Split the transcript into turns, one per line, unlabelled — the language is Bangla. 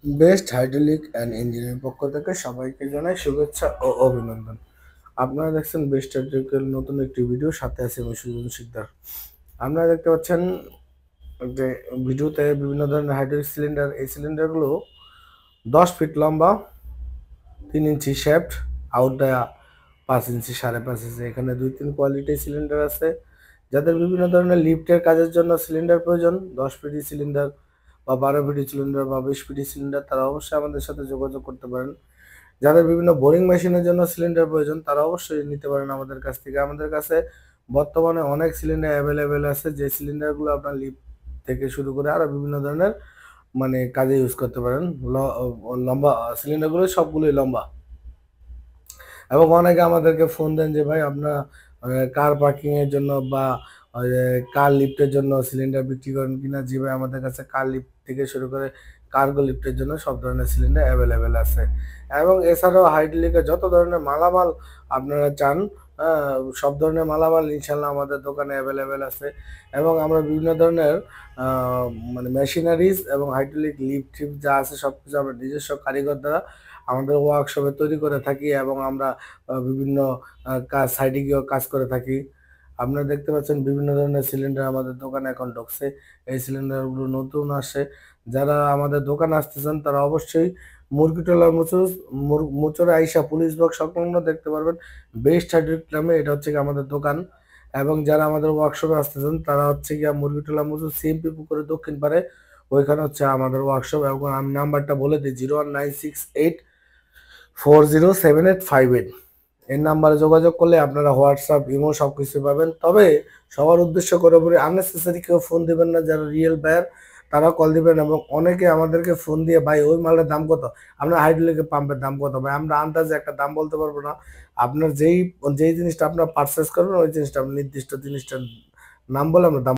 বেস্ট হাইড্রোলিক অ্যান্ড ইঞ্জিনের পক্ষ থেকে সবাইকে জানাই শুভেচ্ছা ও অভিনন্দন। আপনারা দেখছেন বেস্ট হাইড্রোলিকের নতুন একটি ভিডিও, সাথে আছে আমি সুজন শিকদার। আপনারা দেখতে পাচ্ছেন যে ভিডিওতে বিভিন্ন ধরনের হাইড্রোলিক সিলিন্ডার। এই সিলিন্ডারগুলো 10 ফিট লম্বা, 3 ইঞ্চি শ্যাফট, আউটডায়া 5 ইঞ্চি, 5.5 ইঞ্চি। এখানে 2-3 কোয়ালিটির সিলিন্ডার আছে। যাদের বিভিন্ন ধরনের লিফটের কাজের জন্য সিলিন্ডার প্রয়োজন, 10 ফিটি সিলিন্ডার বা 12 ফিটি সিলিন্ডার বা 20 ফিটি সিলিন্ডার, তারা অবশ্যই আমাদের সাথে যোগাযোগ করতে পারেন। যাদের বিভিন্ন বোরিং মেশিনের জন্য সিলিন্ডার প্রয়োজন, তারা অবশ্যই নিতে পারেন আমাদের কাছ থেকে। আমাদের কাছে বর্তমানে অনেক সিলিন্ডার অ্যাভেলেবেল আছে, যে সিলিন্ডারগুলো আপনার লিফট থেকে শুরু করে আরও বিভিন্ন ধরনের কাজে ইউজ করতে পারেন। লম্বা সিলিন্ডারগুলো সবগুলোই লম্বা। এবং অনেকে আমাদেরকে ফোন দেন যে ভাই আপনার কার পার্কিং এর জন্য বা কার লিফটের জন্য সিলিন্ডার বিক্রি করেন কিনা। জি ভাই, আমাদের কাছে কার লিফট থেকে শুরু করে কার্গো লিফটের জন্য সব ধরনের সিলিন্ডার অ্যাভেলেবেল আছে। এবং এছাড়াও হাইড্রোলিকের যত ধরনের মালামাল আপনারা চান, সব ধরনের মালামাল ইনশাল্লাহ আমাদের দোকানে অ্যাভেলেবেল আছে। এবং আমরা বিভিন্ন ধরনের মেশিনারিজ এবং হাইড্রোলিক লিফট টিফট যা আছে সব কিছু আমরা নিজস্ব কারিগর দ্বারা আমাদের ওয়ার্কশপে তৈরি করে থাকি। এবং আমরা বিভিন্ন কাজ সাইডে গিয়েও কাজ করে থাকি। আপনারা দেখতে পাচ্ছেন বিভিন্ন ধরনের সিলিন্ডার আমাদের দোকানে এখন ঢুকছে। এই সিলিন্ডারগুলো নতুন আসে। যারা আমাদের দোকানে আসতে চান তারা অবশ্যই মুরগিটোলা মুচরে আইসা পুলিশ বক্স সংলগ্ন দেখতে পারবেন বেস্ট হাইড্রোলিক নামে। এটা হচ্ছে কি আমাদের দোকান। এবং যারা আমাদের ওয়ার্কশপে আসতে চান তারা হচ্ছে গিয়া মুরগিটোলা মুচুর সিএমপি পুকুরে দক্ষিণ পারে, ওইখানে হচ্ছে আমাদের ওয়ার্কশপ। এবং আমি নাম্বারটা বলে দিই, 01968407858। এই নাম্বারে যোগাযোগ করলে আপনারা হোয়াটসঅ্যাপ, ইমো সবকিছু পাবেন। তবে সবার উদ্দেশ্য করে বলি, আননেসেসারি কেউ ফোন দিবেন না। যারা রিয়েল বায়ার তারা কল দিবেন। এবং অনেকে আমাদেরকে ফোন দিয়ে ভাই ওই মালের দাম কত, আপনার হাইড্রোলিকের পাম্পের দাম কত, ভাই আমরা আন্দাজে একটা দাম বলতে পারবো না। আপনার যেই যেই জিনিসটা আপনার পারচেস করবেন ওই জিনিসটা নির্দিষ্ট জিনিসটার নাম বলে আমরা দাম